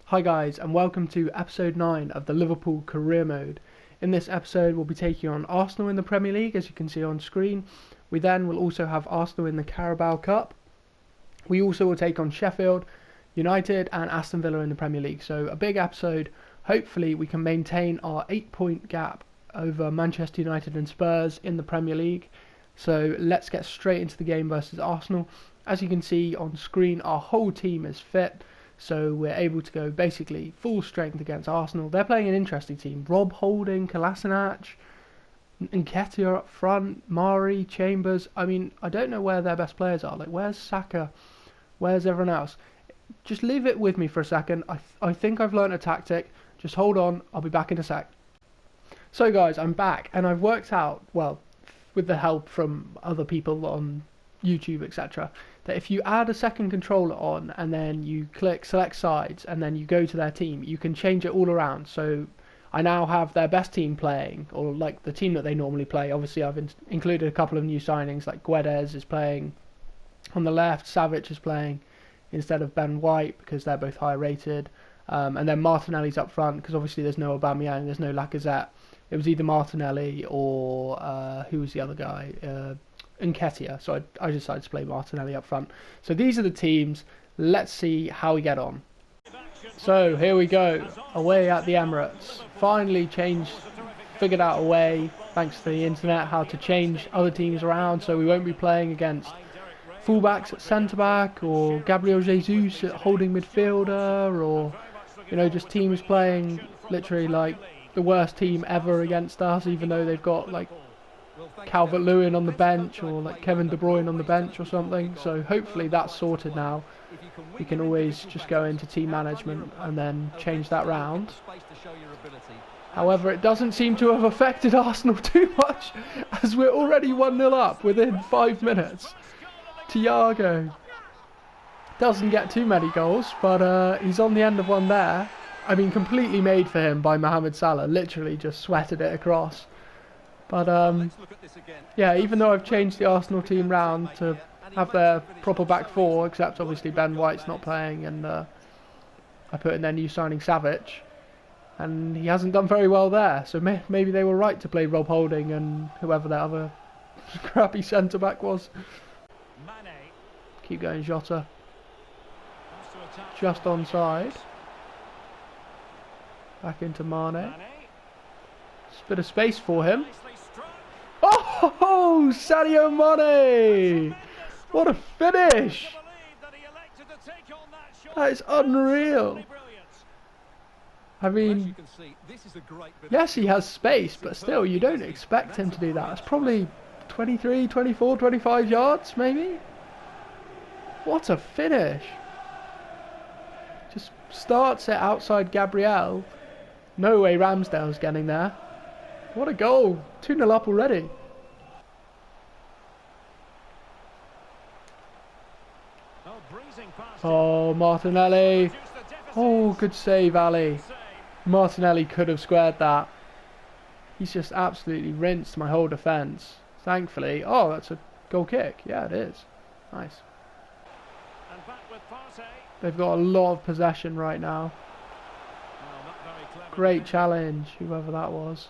Hi guys, and welcome to episode 9 of the Liverpool career mode. In this episode we'll be taking on Arsenal in the Premier League, as you can see on screen. We then will also have Arsenal in the Carabao Cup. We also will take on Sheffield United and Aston Villa in the Premier League. So a big episode. Hopefully we can maintain our 8-point gap over Manchester United and Spurs in the Premier League. So let's get straight into the game versus Arsenal. As you can see on screen, our whole team is fit. So we're able to go basically full strength against Arsenal. They're playing an interesting team. Rob Holding, Kolasinac, Nketiah up front, Mari, Chambers. I mean, I don't know where their best players are. Like, where's Saka? Where's everyone else? Just leave it with me for a second. I think I've learned a tactic. Just hold on. I'll be back in a sec. So guys, I'm back. And I've worked out, well, with the help from other people on YouTube, etc., that if you add a second controller on and then you click select sides and then you go to their team, you can change it all around. So I now have their best team playing, or like the team that they normally play. Obviously I've included a couple of new signings, like Guedes is playing on the left, Savic is playing instead of Ben White because they're both higher rated, and then Martinelli's up front because obviously there's no Aubameyang, there's no Lacazette. It was either Martinelli or who was the other guy? Nketiah, so I decided to play Martinelli up front. So these are the teams. Let's see how we get on. So here we go, away at the Emirates. Finally figured out a way, thanks to the internet, how to change other teams around, so we won't be playing against fullbacks at centre-back, or Gabriel Jesus at holding midfielder, or, you know, just teams playing literally like the worst team ever against us, even though they've got like Calvert-Lewin on the bench, or like Kevin De Bruyne on the bench or something. So hopefully that's sorted now. We can always just go into team management and then change that round. However, it doesn't seem to have affected Arsenal too much, as we're already 1-0 up within 5 minutes. Thiago doesn't get too many goals, but he's on the end of one there. I mean, completely made for him by Mohamed Salah, literally just sweated it across. But yeah, even though I've changed the Arsenal team round to have their proper back four, except obviously Ben White's not playing, and I put in their new signing Savic, and he hasn't done very well there. So maybe they were right to play Rob Holding and whoever that other crappy centre-back was. Keep going, Jota. Just onside. Back into Mane. Just a bit of space for him. Oh, Sadio Mane! What a finish! That is unreal. I mean, yes, he has space, but still, you don't expect him to do that. It's probably 23, 24, 25 yards, maybe? What a finish! Just starts it outside Gabriel. No way Ramsdale's getting there. What a goal! 2-0 up already. Oh, Martinelli. Oh, good save, Ali. Martinelli could have squared that. He's just absolutely rinsed my whole defence. Thankfully. Oh, that's a goal kick. Yeah, it is. Nice. They've got a lot of possession right now. Great challenge, whoever that was.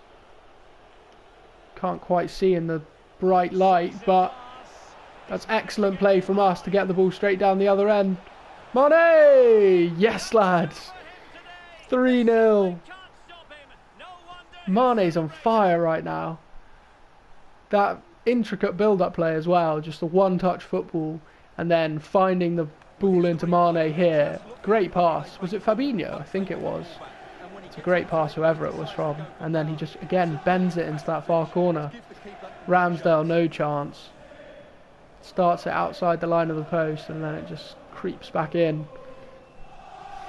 Can't quite see in the bright light, but that's excellent play from us to get the ball straight down the other end. Mane! Yes, lads! 3-0. Mane's on fire right now. That intricate build-up play as well, just a one-touch football, and then finding the ball into Mane here. Great pass. Was it Fabinho? I think it was. It's a great pass, whoever it was from. And then he just, again, bends it into that far corner. Ramsdale, no chance. Starts it outside the line of the post, and then it just creeps back in.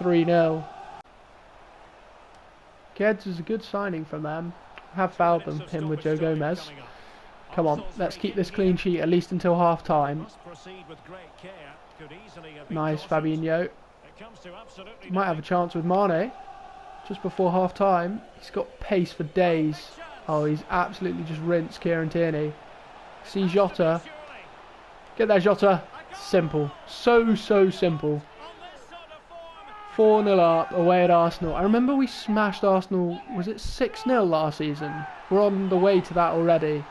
3-0. Guedes is a good signing from them. I have fouled him with Joe Gomez. Come on, let's keep this clean sheet at least until half time. Nice, Fabinho. Might have a chance with Mane. Just before half time. He's got pace for days. Oh, he's absolutely just rinsed Kieran Tierney. See Jota. Get there, Jota. Simple. So simple. 4-0 up away at Arsenal. I remember we smashed Arsenal, was it 6-0 last season? We're on the way to that already.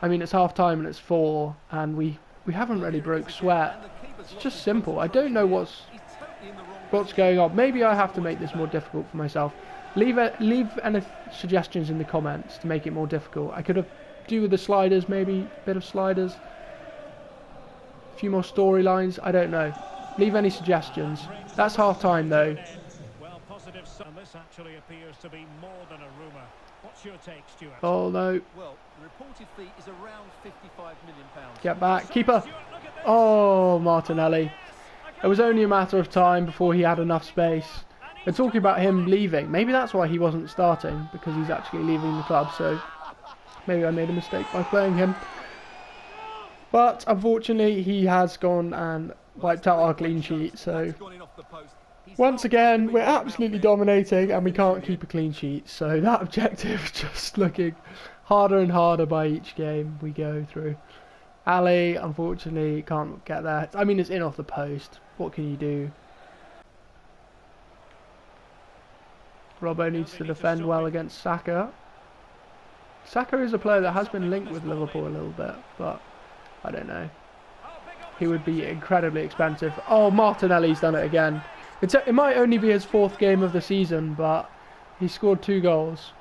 I mean, it's half time and it's 4, and we haven't really broke sweat. It's just simple. I don't know what's going on. Maybe I have to make this more difficult for myself. Leave any suggestions in the comments to make it more difficult. I could have do with the sliders, maybe a bit of sliders, a few more storylines. I don't know. Leave any suggestions. That's half time though. Well, positive. This actually appears to be more than a rumour. What's your take, Stuart? Oh no. Well, the reported fee is around £55 million. Get back, keeper. Oh, Martinelli. It was only a matter of time before he had enough space. They're talking about him leaving. Maybe that's why he wasn't starting, because he's actually leaving the club. So maybe I made a mistake by playing him. But unfortunately, he has gone and wiped out our clean sheet. So once again, we're absolutely dominating and we can't keep a clean sheet. So that objective is just looking harder and harder by each game we go through. Ali, unfortunately, can't get there. I mean, it's in off the post. What can you do? Robbo needs to defend well against Saka. Saka is a player that has been linked with Liverpool a little bit, but I don't know. He would be incredibly expensive. Oh, Martinelli's done it again. It might only be his 4th game of the season, but he scored 2 goals.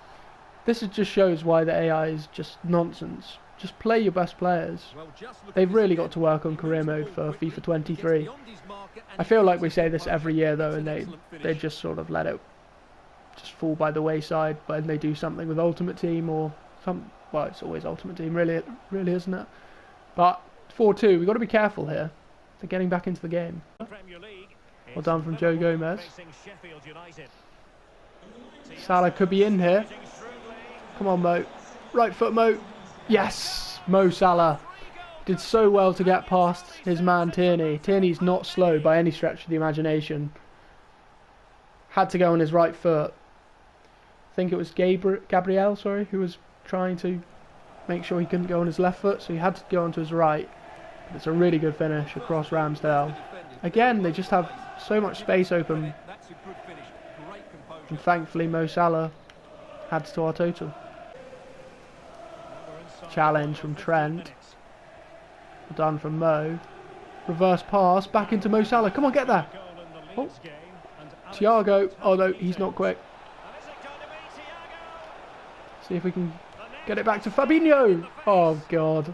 This just shows why the AI is just nonsense. Just play your best players. They've really got to work on career mode for FIFA 23. I feel like we say this every year though, and they just sort of let it just fall by the wayside. But they do something with Ultimate Team or well, it's always Ultimate Team, really, isn't it? But 4-2, we've got to be careful here. They're getting back into the game. Well done from Joe Gomez. Salah could be in here. Come on, Mo. Right foot, Mo. Yes, Mo Salah did so well to get past his man Tierney. Tierney's not slow by any stretch of the imagination. Had to go on his right foot. I think it was Gabriel, who was trying to make sure he couldn't go on his left foot, so he had to go onto his right. But it's a really good finish across Ramsdale. Again, they just have so much space open, and thankfully Mo Salah adds to our total. Challenge from Trent. Well done from Mo. Reverse pass back into Mo Salah. Come on, get there. Oh. Thiago. Oh no, he's not quick. See if we can get it back to Fabinho. Oh god,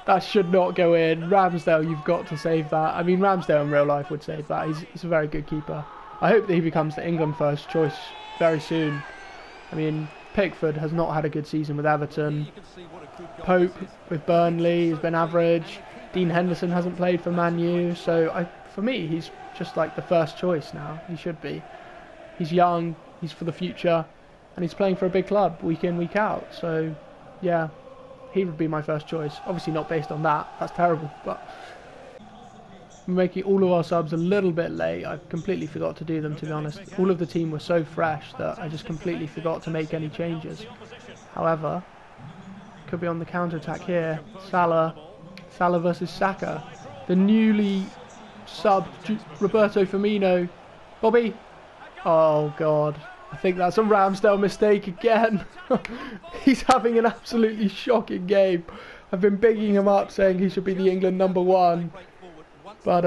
that should not go in. Ramsdale, you've got to save that. I mean, Ramsdale in real life would save that. He's a very good keeper. I hope that he becomes the England first choice very soon. I mean, Pickford has not had a good season with Everton. Pope with Burnley has been average. Dean Henderson hasn't played for Man U, so for me he's just like the first choice now. He should be. He's young, he's for the future, and he's playing for a big club week in, week out. So yeah, he would be my first choice. Obviously not based on that, that's terrible, but we're making all of our subs a little bit late. I completely forgot to do them, to be honest. All of the team was so fresh that I just completely forgot to make any changes. However, could be on the counter-attack here. Salah versus Saka. The newly subbed Roberto Firmino. Bobby. Oh god, I think that's a Ramsdale mistake again. He's having an absolutely shocking game. I've been bigging him up, saying he should be the England #1. But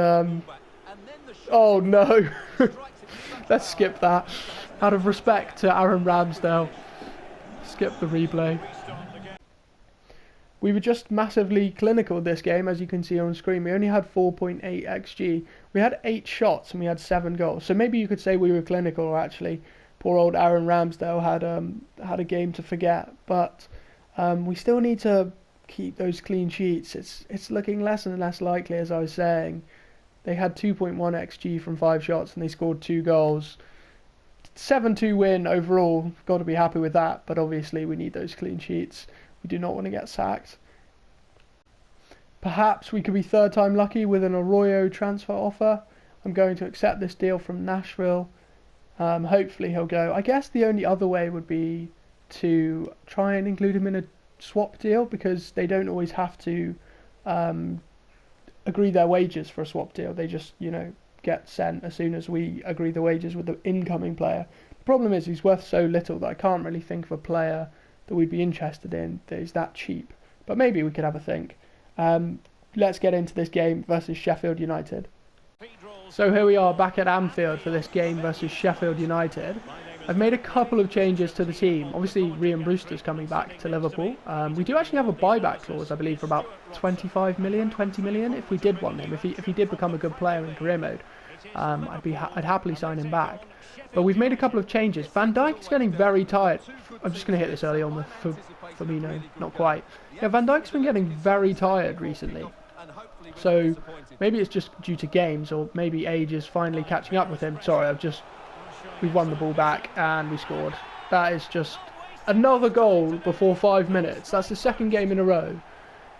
oh no. Let's skip that. Out of respect to Aaron Ramsdale, skip the replay. We were just massively clinical this game, as you can see on screen. We only had 4.8 XG. We had 8 shots and we had 7 goals. So maybe you could say we were clinical, or actually poor old Aaron Ramsdale had a game to forget. But we still need to keep those clean sheets. It's looking less and less likely, as I was saying. They had 2.1 XG from 5 shots and they scored 2 goals. 7-2 win overall. Got to be happy with that, but obviously we need those clean sheets. We do not want to get sacked. Perhaps we could be third time lucky with an Arroyo transfer offer. I'm going to accept this deal from Nashville. Hopefully he'll go. I guess the only other way would be to try and include him in a swap deal, because they don't always have to agree their wages for a swap deal. They just, get sent as soon as we agree the wages with the incoming player. The problem is he's worth so little that I can't really think of a player that we'd be interested in that is that cheap. But maybe we could have a think. Let's get into this game versus Sheffield United. So here we are back at Anfield for this game versus Sheffield United. I've made a couple of changes to the team. Obviously, Ryan Brewster's coming back to Liverpool. We do actually have a buyback clause, I believe, for about 25 million, 20 million if we did want him. If he did become a good player in career mode, I'd happily sign him back. But we've made a couple of changes. Van Dijk is getting very tired. I'm just going to hit this early on with Firmino. Not quite. Yeah, Van Dijk's been getting very tired recently. So maybe it's just due to games, or maybe age is finally catching up with him. Sorry, we've won the ball back and we scored. That is just another goal before 5 minutes. That's the second game in a row.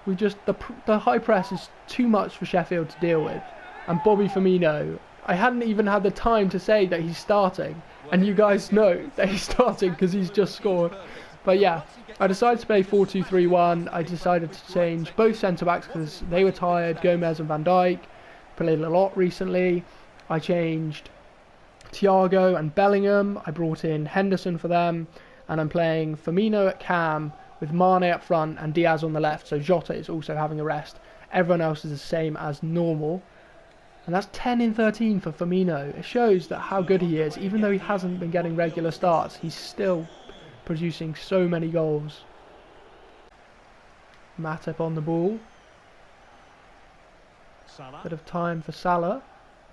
The high press is too much for Sheffield to deal with. And Bobby Firmino, I hadn't even had the time to say that he's starting, and you guys know that he's starting because he's just scored. But yeah, I decided to play 4-2-3-1. I decided to change both centre-backs because they were tired, Gomez and Van Dijk. Played a lot recently. I changed Thiago and Bellingham. I brought in Henderson for them. And I'm playing Firmino at cam with Mane up front and Diaz on the left. So Jota is also having a rest. Everyone else is the same as normal. And that's 10 in 13 for Firmino. It shows that how good he is. Even though he hasn't been getting regular starts, he's still producing so many goals. Matip on the ball. Bit of time for Salah.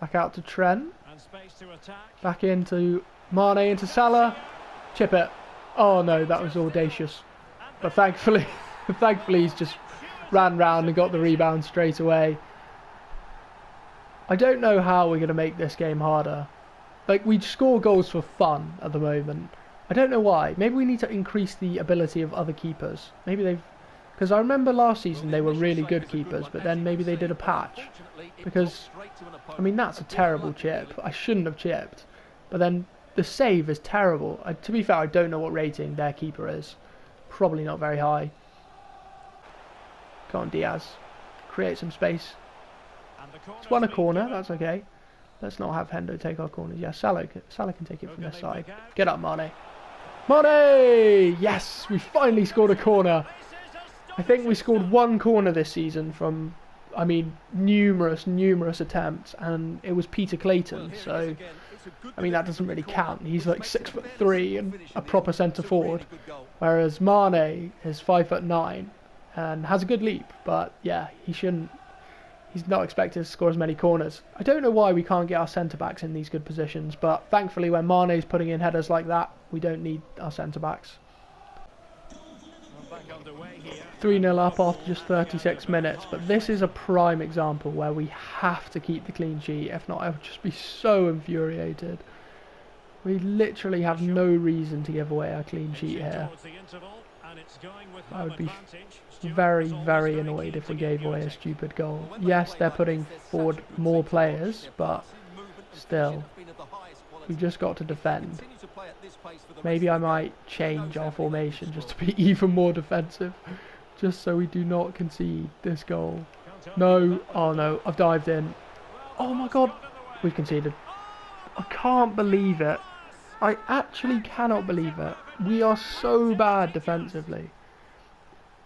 Back out to Trent. Back into Mane, into Salah. Chip it. Oh no, that was audacious. But thankfully he's just ran round and got the rebound straight away. I don't know how we're going to make this game harder. Like, we score goals for fun at the moment. I don't know why. Maybe we need to increase the ability of other keepers. Maybe they've... Because I remember last season they were really good keepers, but then maybe they did a patch. Because, I mean, that's a terrible chip. I shouldn't have chipped. But then the save is terrible. To be fair, I don't know what rating their keeper is. Probably not very high. Go on, Diaz. Create some space. It's won a corner, that's okay. Let's not have Hendo take our corners. Yeah, Salah can take it from this side. Get up, Mane. Mane! Yes, we finally scored a corner. I think we scored one corner this season from, I mean, numerous attempts, and it was Peter Clayton. So, I mean, that doesn't really count. He's like 6'3" and a proper centre forward, whereas Mane is 5'9" and has a good leap. But yeah, he's not expected to score as many corners. I don't know why we can't get our centre-backs in these good positions, but thankfully when Mane's putting in headers like that, we don't need our centre-backs. 3-0 up after just 36 minutes, but this is a prime example where we have to keep the clean sheet. If not, I would just be so infuriated. We literally have no reason to give away our clean sheet here. I would be very, very annoyed if we gave away a stupid goal. Yes, they're putting forward more players, but still, we've just got to defend. Maybe I might change our formation just to be even more defensive, just so we do not concede this goal. No, oh no, I've dived in. Oh my god, we've conceded. I can't believe it. I actually cannot believe it. We are so bad defensively.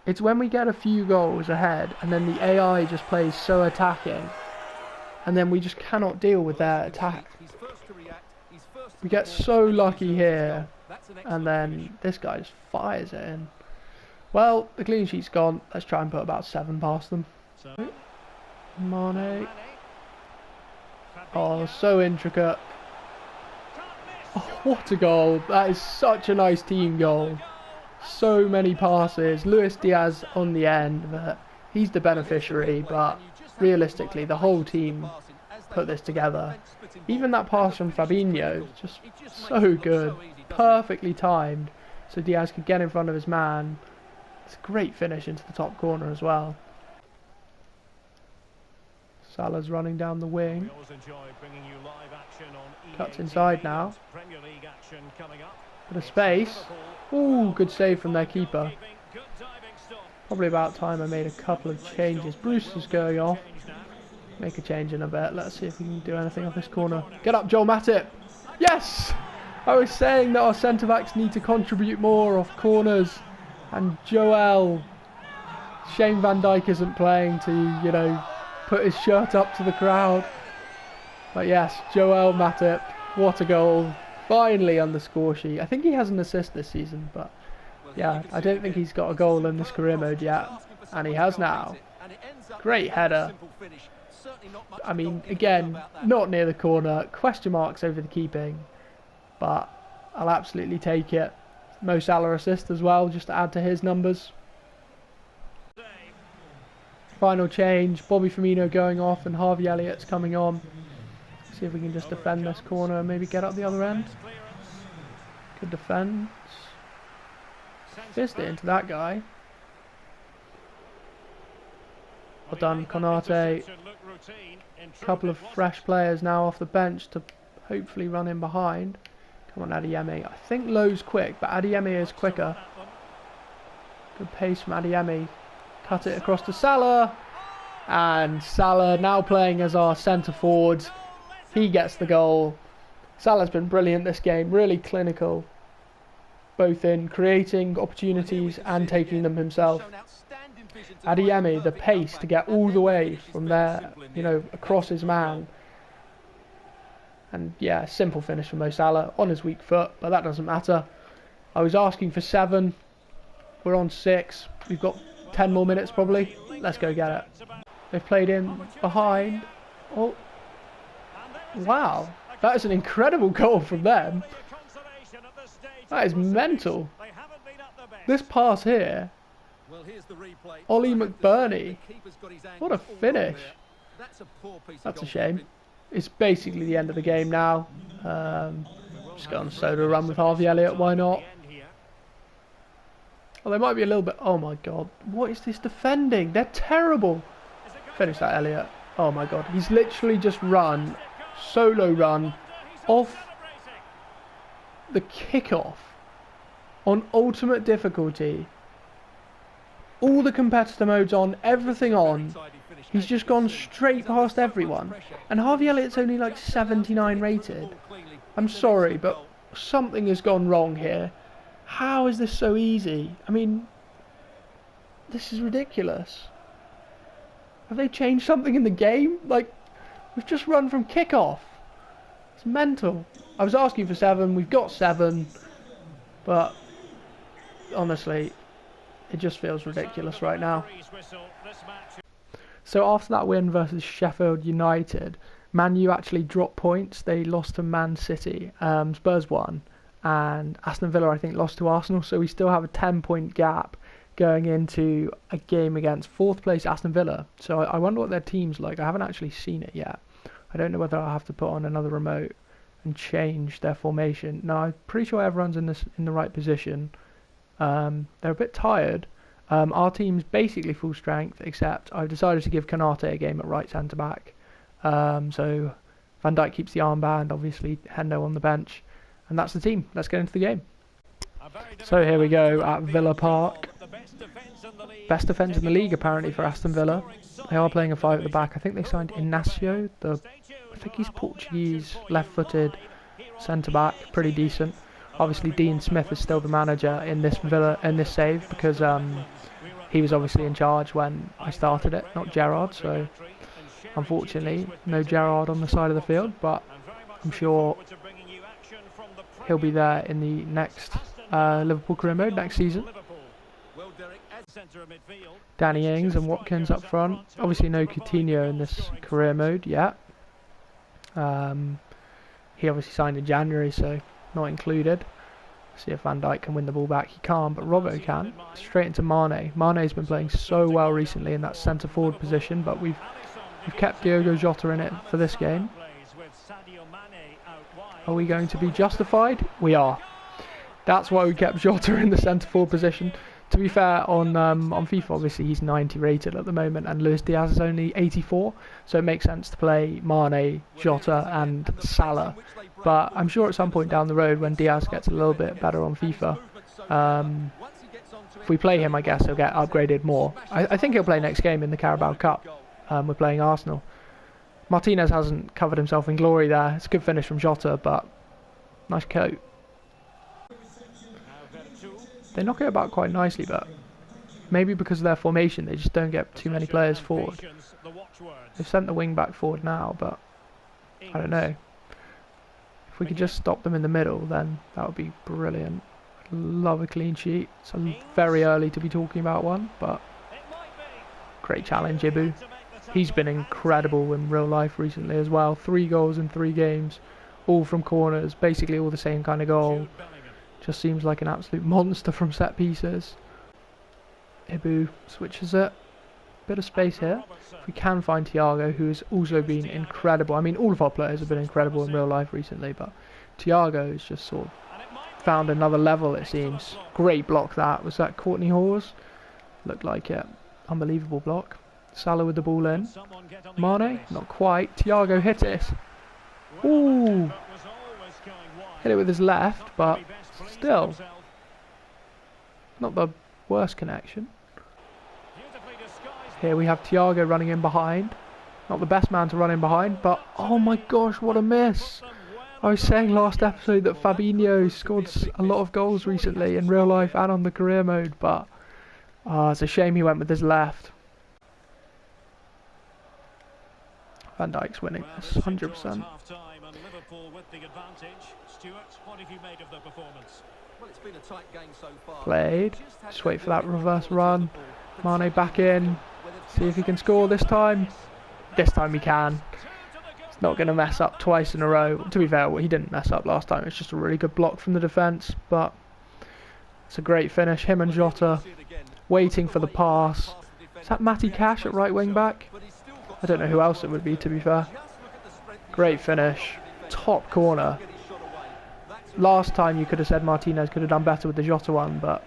It's when we get a few goals ahead and then the AI just plays so attacking, and then we just cannot deal with their attack. We get so lucky here, and then this guy just fires it in. Well, the clean sheet's gone. Let's try and put about 7 past them. Mane. Oh, so intricate. Oh, what a goal. That is such a nice team goal. So many passes. Luis Diaz on the end, but he's the beneficiary. But realistically, the whole team put this together. Even that pass from Fabinho, just so good. Perfectly timed, so Diaz could get in front of his man. It's a great finish into the top corner as well. Salah's running down the wing. Cuts inside now. Bit of space. Ooh, good save from their keeper. Probably about time I made a couple of changes. Bruce is going off. make a change in a bit. Let's see if we can do anything off this corner. Get up, Joel Matip. Yes! I was saying that our centre-backs need to contribute more off corners. And Joel... Shane Van Dijk isn't playing to, you know, put his shirt up to the crowd. But yes, Joel Matip. What a goal. Finally on the score sheet. I think he has an assist this season, but... yeah, I don't think he's got a goal in this career mode yet. And he has now. Great header. I mean, again, not near the corner. Question marks over the keeping. But I'll absolutely take it. Mo Salah assist as well, just to add to his numbers. Final change. Bobby Firmino going off and Harvey Elliott's coming on. See if we can just defend this corner and maybe get up the other end. Good defence. Fist it into that guy. Well done, Konate. Couple of fresh players now off the bench to hopefully run in behind. Come on, Adeyemi. I think Lowe's quick, but Adeyemi is quicker. Good pace from Adeyemi. Cut it across to Salah. And Salah now playing as our centre forward. He gets the goal. Salah's been brilliant this game, really clinical. Both in creating opportunities and taking them himself. Adeyemi, the pace to get all the way from there, you know, across his man. And yeah, simple finish from Mo Salah on his weak foot, but that doesn't matter. I was asking for 7. We're on 6. We've got 10 more minutes probably. Let's go get it. They've played in behind. Oh, wow. That is an incredible goal from them. That is mental. This pass here. Ollie McBurney. What a finish. That's a shame. It's basically the end of the game now. Just go on a soda run with Harvey Elliott, why not? Well, they might be a little bit... oh my god. What is this defending? They're terrible. Finish that, Elliott. Oh my god. He's literally just run, solo run, off the kickoff on ultimate difficulty. All the competitor modes on, everything on. He's just gone straight past everyone. And Harvey Elliott's only like 79 rated. I'm sorry, but something has gone wrong here. How is this so easy? I mean, this is ridiculous. Have they changed something in the game? Like, we've just run from kickoff. It's mental. I was asking for 7, we've got 7. But, honestly, it just feels ridiculous right now. So after that win versus Sheffield United, Man U actually dropped points. They lost to Man City. Spurs won. And Aston Villa, I think, lost to Arsenal. So we still have a 10-point gap going into a game against 4th place Aston Villa. So I wonder what their team's like. I haven't actually seen it yet. I don't know whether I'll have to put on another remote and change their formation. No, I'm pretty sure everyone's in the right position. They're a bit tired. Our team's basically full strength, except I've decided to give Konate a game at right centre back. So Van Dijk keeps the armband, obviously Hendo on the bench, and that's the team. Let's get into the game. So here we go at Villa Park. Best defence in the league apparently for Aston Villa. They are playing a 5 at the back. I think they signed Inacio, I think he's Portuguese, left-footed centre back, pretty decent. Obviously Dean Smith is still the manager in this save because he was obviously in charge when I started it, not Gerrard. So unfortunately no Gerrard on the side of the field, but I'm sure he'll be there in the next Liverpool career mode next season. Danny Ings and Watkins up front. Obviously no Coutinho in this career mode yet. He obviously signed in January, so not included. See if Van Dijk can win the ball back. He can't, but Robbo can. Straight into Mane. Mane's been playing so well recently in that centre forward position, but we've kept Diogo Jota in it for this game. Are we going to be justified? We are. That's why we kept Jota in the centre forward position. To be fair, on FIFA, obviously he's 90 rated at the moment, and Luis Diaz is only 84, so it makes sense to play Mane, Jota, and Salah. But I'm sure at some point down the road, when Diaz gets a little bit better on FIFA, if we play him, I guess he'll get upgraded more. I think he'll play next game in the Carabao Cup. We're playing Arsenal. Martinez hasn't covered himself in glory there. It's a good finish from Jota, but nice coat. They knock it about quite nicely, but maybe because of their formation, they just don't get too many players forward. They've sent the wing back forward now, but I don't know. If we could just stop them in the middle, then that would be brilliant. I'd love a clean sheet. It's very early to be talking about one, but great challenge, Ibu. He's been incredible in real life recently as well. 3 goals in 3 games, all from corners, basically all the same kind of goal. Just seems like an absolute monster from set pieces. Ibu switches it. Bit of space here. If we can find Thiago, who has also been incredible. I mean, all of our players have been incredible in real life recently, but Thiago has just sort of found another level, it seems. Great block that. Was that Courtney Hawes? Looked like it. Unbelievable block. Salah with the ball in. Mane? Not quite. Thiago hit it. Ooh. Hit it with his left, but still. Not the worst connection. Here we have Thiago running in behind. Not the best man to run in behind, but oh my gosh, what a miss. I was saying last episode that Fabinho scored a lot of goals recently in real life and on the career mode, but it's a shame he went with his left. Van Dijk's winning this, 100%. Played. Just wait for that reverse run. Mane back in. See if he can score this time. This time he can. He's not going to mess up twice in a row. To be fair, he didn't mess up last time. It's just a really good block from the defence. But it's a great finish. Him and Jota waiting for the pass. Is that Matty Cash at right wing back? I don't know who else it would be, to be fair. Great finish. Top corner. Last time you could have said Martinez could have done better with the Jota one, but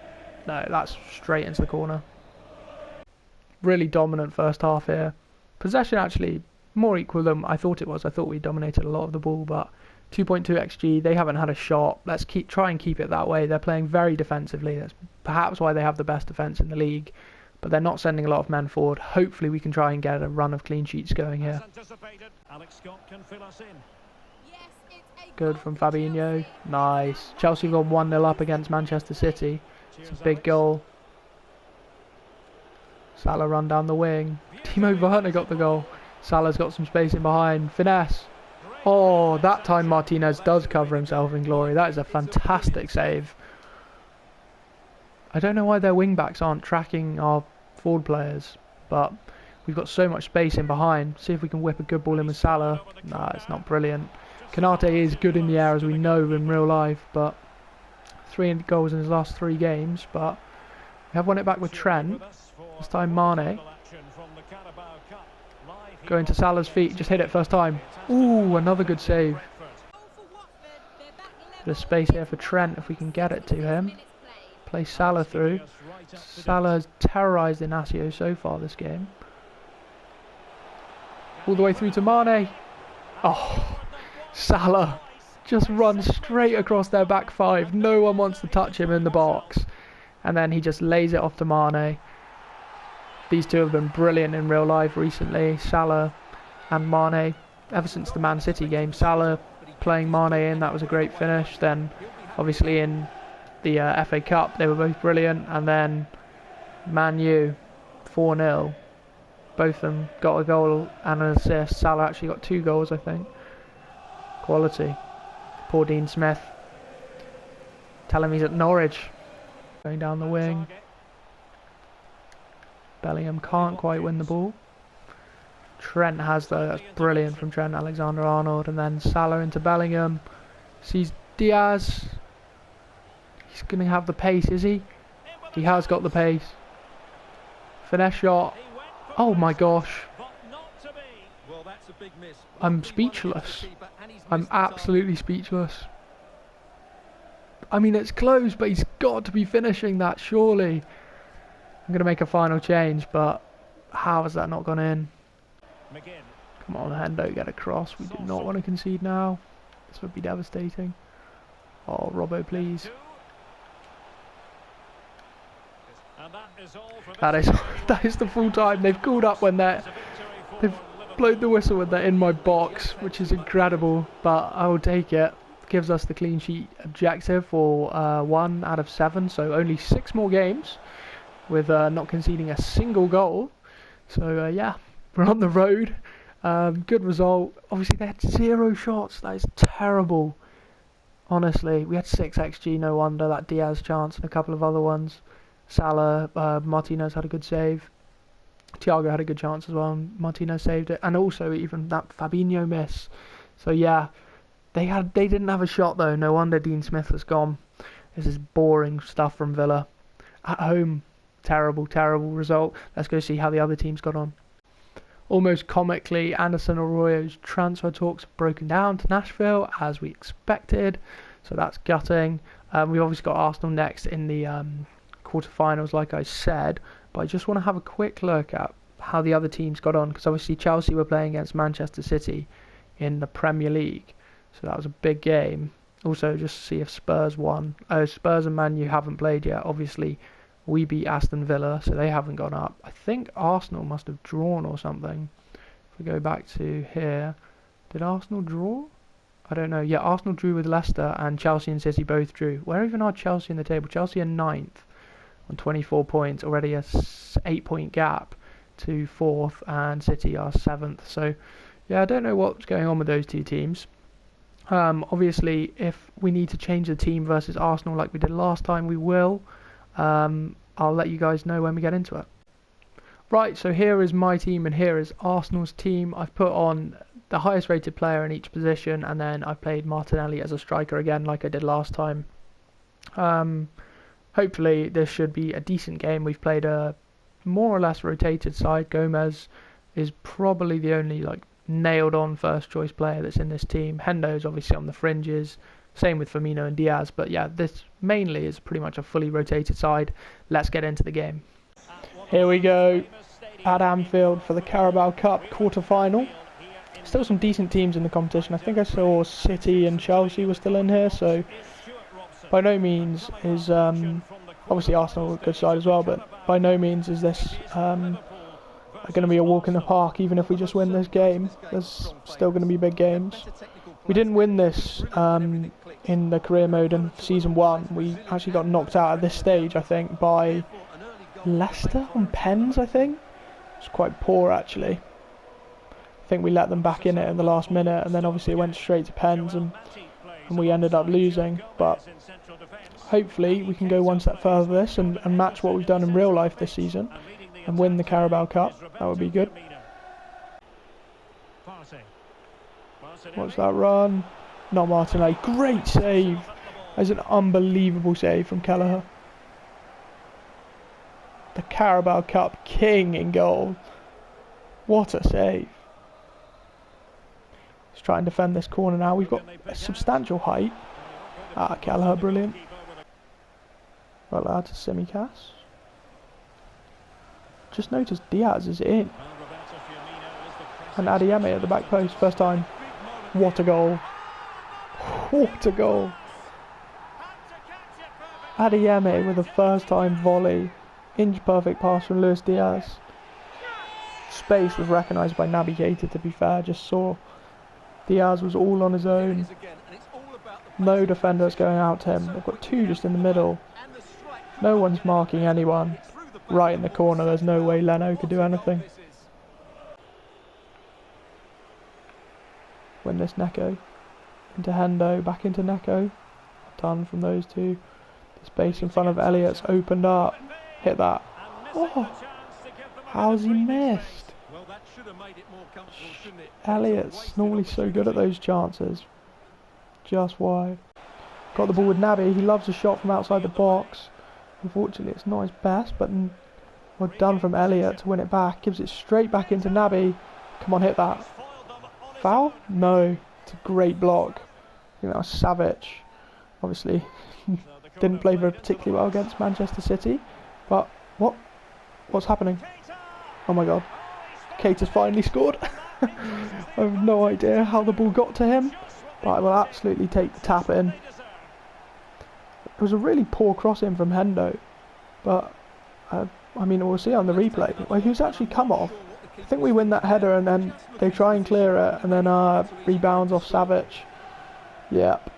no, that's straight into the corner. Really dominant first half here. Possession actually more equal than I thought it was. I thought we dominated a lot of the ball, but 2.2 XG, they haven't had a shot. Let's try and keep it that way. They're playing very defensively. That's perhaps why they have the best defence in the league, but they're not sending a lot of men forward. Hopefully we can try and get a run of clean sheets going here. Good from Fabinho. Nice. Chelsea got 1-0 up against Manchester City. It's a big goal. Salah run down the wing. Timo Werner got the goal. Salah's got some space in behind. Finesse. Oh, that time Martinez does cover himself in glory. That is a fantastic save. I don't know why their wing backs aren't tracking our forward players, but we've got so much space in behind. See if we can whip a good ball in with Salah. Nah, it's not brilliant. Kanate is good in the air, as we know in real life, but 3 goals in his last 3 games. But we have won it back with Trent. This time Mane. Going to Salah's feet, just hit it first time. Ooh, another good save. Bit of space here for Trent if we can get it to him. Play Salah through. Salah has terrorised Inacio so far this game. All the way through to Mane. Oh, Salah just runs straight across their back 5. No one wants to touch him in the box. And then he just lays it off to Mane. These two have been brilliant in real life recently, Salah and Mane. Ever since the Man City game, Salah playing Mane in, that was a great finish. Then, obviously in the FA Cup, they were both brilliant. And then Man U, 4-0. Both of them got a goal and an assist. Salah actually got 2 goals, I think. Quality. Poor Dean Smith. Tell him he's at Norwich. Going down the wing. Bellingham can't quite win the ball. Trent has though. That's brilliant from Trent Alexander-Arnold. And then Salah into Bellingham. Sees Diaz. He's going to have the pace, is he? He has got the pace. Finesse shot. Oh my gosh. I'm speechless. I'm absolutely speechless. I mean, it's close, but he's got to be finishing that, surely. I'm going to make a final change, but how has that not gone in? Come on, Hendo, get across. We do not want to concede now. This would be devastating. Oh, Robbo, please. That is the full time. They've called up when they've blowed the whistle with that in my box, which is incredible, but I will take it. Gives us the clean sheet objective for 1 out of 7, so only 6 more games with not conceding a single goal. So yeah, we're on the road. Good result. Obviously they had 0 shots. That is terrible. Honestly, we had 6 XG, no wonder. That Diaz chance and a couple of other ones. Salah, Martinez had a good save. Thiago had a good chance as well, and Martinez saved it. And also even that Fabinho miss. So yeah, they didn't have a shot though. No wonder Dean Smith was gone. This is boring stuff from Villa. At home, terrible result. Let's go see how the other teams got on. Almost comically, Anderson Arroyo's transfer talks have broken down to Nashville, as we expected. So that's gutting. We've obviously got Arsenal next in the quarterfinals, like I said. But I just want to have a quick look at how the other teams got on. Because obviously Chelsea were playing against Manchester City in the Premier League. So that was a big game. Also, just to see if Spurs won. Spurs and Man U haven't played yet. Obviously, we beat Aston Villa, so they haven't gone up. I think Arsenal must have drawn or something. If we go back to here, did Arsenal draw? I don't know. Yeah, Arsenal drew with Leicester, and Chelsea and City both drew. Where even are Chelsea in the table? Chelsea are 9th on 24 points, already a 8-point gap to 4th, and City are 7th. So, yeah, I don't know what's going on with those two teams. Obviously, if we need to change the team versus Arsenal like we did last time, we will. I'll let you guys know when we get into it. Right, so here is my team and here is Arsenal's team. I've put on the highest rated player in each position, and then I've played Martinelli as a striker again like I did last time. Hopefully this should be a decent game. We've played a more or less rotated side. Gomez is probably the only nailed on first choice player that's in this team. Hendo's obviously on the fringes. Same with Firmino and Diaz, but yeah, this mainly is pretty much a fully rotated side. Let's get into the game. Here we go at Anfield for the Carabao Cup quarter-final. Still some decent teams in the competition. I think I saw City and Chelsea were still in here, so by no means is obviously Arsenal a good side as well, but by no means is this going to be a walk in the park. Even if we just win this game, there's still going to be big games. We didn't win this in the career mode in season 1. We actually got knocked out at this stage, I think, by Leicester on pens, I think. It's quite poor, actually. I think we let them back in it in the last minute, and then obviously it went straight to pens, and we ended up losing. But hopefully we can go one step further this and match what we've done in real life this season and win the Carabao Cup. That would be good. What's that run? Not Martinelli. Great save. That's an unbelievable save from Kelleher. The Carabao Cup king in goal. What a save. Let's try and defend this corner now. We've got a substantial height. Kelleher, brilliant. Well, that's a Simicast. Just noticed Diaz is in. And Adeyemi at the back post, first time. What a goal. What a goal. Adeyemi with a first time volley. Inch perfect pass from Luis Diaz. Space was recognised by Naby Keita, to be fair. Just saw Diaz was all on his own. No defenders going out to him. They've got 2 just in the middle. No one's marking anyone. Right in the corner, there's no way Leno could do anything. Win this Neko. Into Hendo, back into Neko. Done from those two. The space in front of Elliott's opened up. Hit that. Oh, how's he missed? Elliott's normally so good at those chances. Just wide. Got the ball with Naby. He loves a shot from outside the box. Unfortunately, it's not his best, but well done from Elliott to win it back. Gives it straight back into Naby. Come on, hit that. Foul? No. It's a great block. I think that was savage. Obviously, didn't play very particularly well against Manchester City. But, what's happening? Oh my god. Keita's finally scored. I have no idea how the ball got to him. But I will absolutely take the tap in. It was a really poor cross in from Hendo. But, I mean, we'll see on the replay. Well, he was actually come off. I think we win that header and then they try and clear it and then rebounds off Savic. Yep.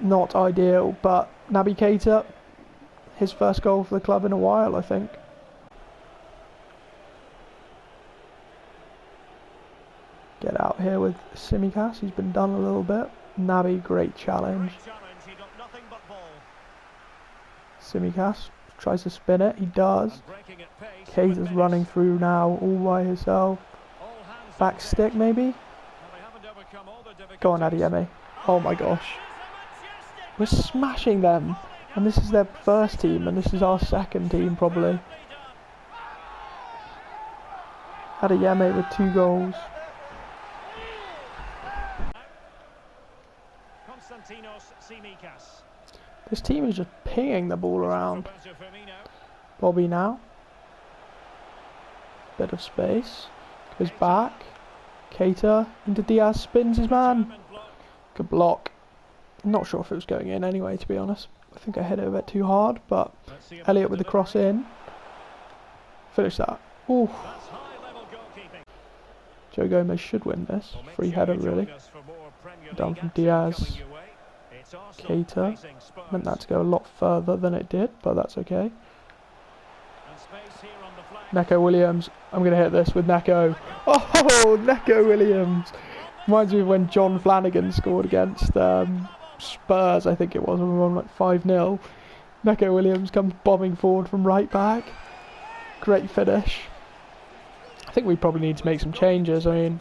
Not ideal, but Naby Keita, his first goal for the club in a while, I think. Get out here with Tsimikas, he's been done a little bit. Naby, great challenge. Tsimikas tries to spin it, he does. Keita's running through now, all by himself. Back stick maybe? Go on Adeyemi. Oh my gosh. We're smashing them. And this is their first team, and this is our second team probably. Adeyemi with 2 goals. This team is just pinging the ball around. Bobby now. Bit of space. Goes back. Keita into Diaz, spins his man. Good block. I'm not sure if it was going in anyway, to be honest. I think I hit it a bit too hard, but Elliot with the cross in. Finish that. Ooh. Joe Gomez should win this. Free header, really. Down from Diaz. Keita. Meant that to go a lot further than it did, but that's okay. Neco Williams. I'm going to hit this with Neco. Oh, Neco Williams. Reminds me of when John Flanagan scored against Spurs, I think it was, when we won like 5-0. Neco Williams comes bombing forward from right back. Great finish. I think we probably need to make some changes. I mean,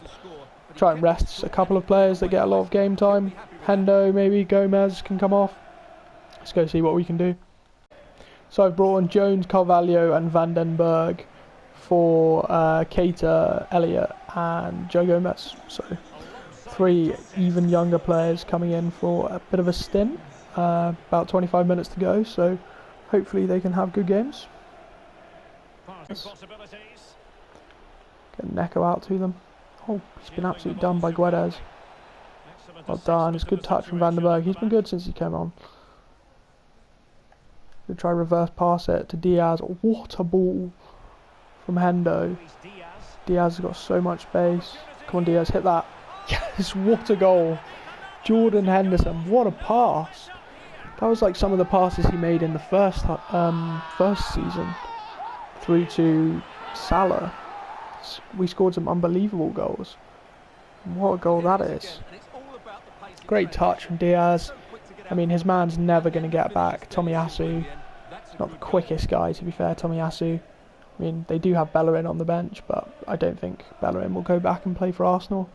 try and rest a couple of players that get a lot of game time. Hendo, maybe Gomez can come off. Let's go see what we can do. So I've brought on Jones, Carvalho and Vandenberg for Keita, Elliot and Joe Gomez. So 3 even younger players coming in for a bit of a stint. About 25 minutes to go, so hopefully they can have good games. Get Neco out to them. Oh, he's been absolutely done by Guedes. Well done, it's good touch from Vandenberg. He's been good since he came on. We'll try reverse pass it to Diaz. What a ball from Hendo. Diaz has got so much space. Come on Diaz, hit that. Yes, what a goal. Jordan Henderson, what a pass. That was like some of the passes he made in the first season through to Salah. We scored some unbelievable goals. What a goal that is. Great touch from Diaz. I mean, his man's never going to get back. Tomiyasu, not the quickest guy, to be fair, Tomiyasu. I mean, they do have Bellerin on the bench, but I don't think Bellerin will go back and play for Arsenal.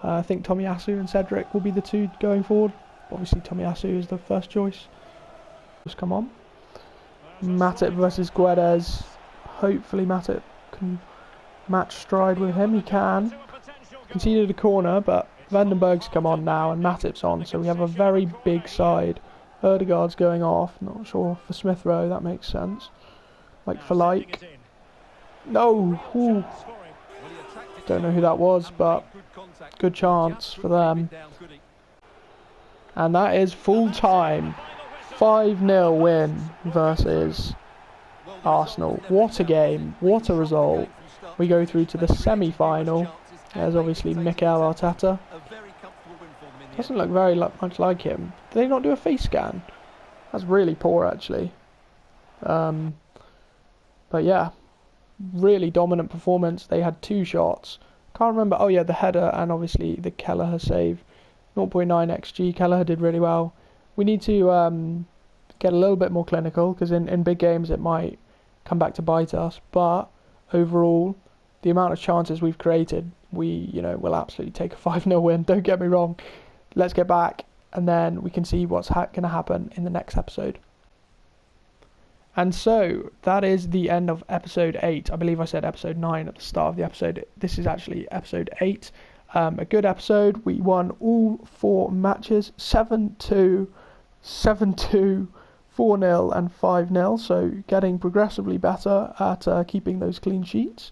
I think Tomiyasu and Cedric will be the 2 going forward. Obviously, Tomiyasu is the first choice. Just come on. Matip versus Guedes. Hopefully Matip can match stride with him. He can. Conceded a corner, but Vandenberg's come on now and Matip's on, so we have a very big side. Erdegaard's going off. Not sure for Smith Rowe, that makes sense. Like for like. No! Ooh. Don't know who that was, but good chance for them. And that is full time. 5-0 win versus Arsenal. What a game. What a result. We go through to the semi-final. There's obviously Mikel Arteta. Doesn't look very much like him. Did they not do a face scan? That's really poor actually. But yeah. Really dominant performance. They had 2 shots. Can't remember. Oh yeah, the header and obviously the Kelleher save. 0.9 XG. Kelleher did really well. We need to get a little bit more clinical because in big games it might come back to bite us. But overall, the amount of chances we've created, we will absolutely take a 5-0 win. Don't get me wrong. Let's get back and then we can see what's going to happen in the next episode. And so that is the end of episode 8. I believe I said episode 9 at the start of the episode. This is actually episode 8. A good episode. We won all 4 matches. 7-2, 7-2, 4-0 and 5-0. So getting progressively better at keeping those clean sheets.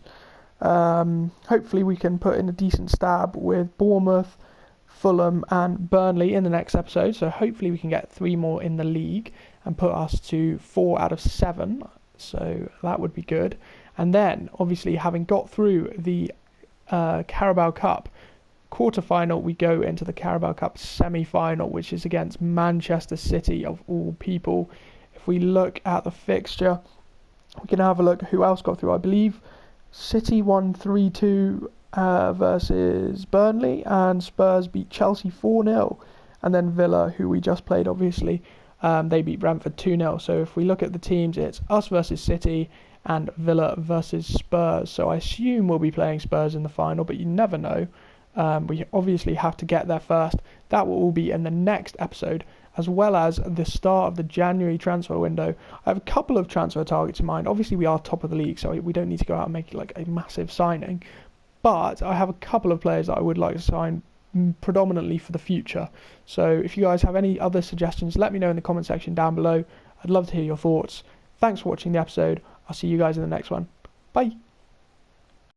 Hopefully we can put in a decent stab with Bournemouth, Fulham and Burnley in the next episode. So hopefully we can get 3 more in the league and put us to 4 out of 7. So that would be good. And then, obviously, having got through the Carabao Cup quarter-final, we go into the Carabao Cup semi-final, which is against Manchester City, of all people. If we look at the fixture, we can have a look who else got through. I believe City won 3-2 versus Burnley, and Spurs beat Chelsea 4-0. And then Villa, who we just played, obviously, they beat Brentford 2-0. So if we look at the teams, it's us versus City and Villa versus Spurs. So I assume we'll be playing Spurs in the final, but you never know. We obviously have to get there first. That will all be in the next episode, as well as the start of the January transfer window. I have a couple of transfer targets in mind. Obviously, we are top of the league, so we don't need to go out and make like a massive signing. But I have a couple of players that I would like to sign predominantly for the future. So if you guys have any other suggestions, let me know in the comment section down below. I'd love to hear your thoughts. Thanks for watching the episode. I'll see you guys in the next one. Bye.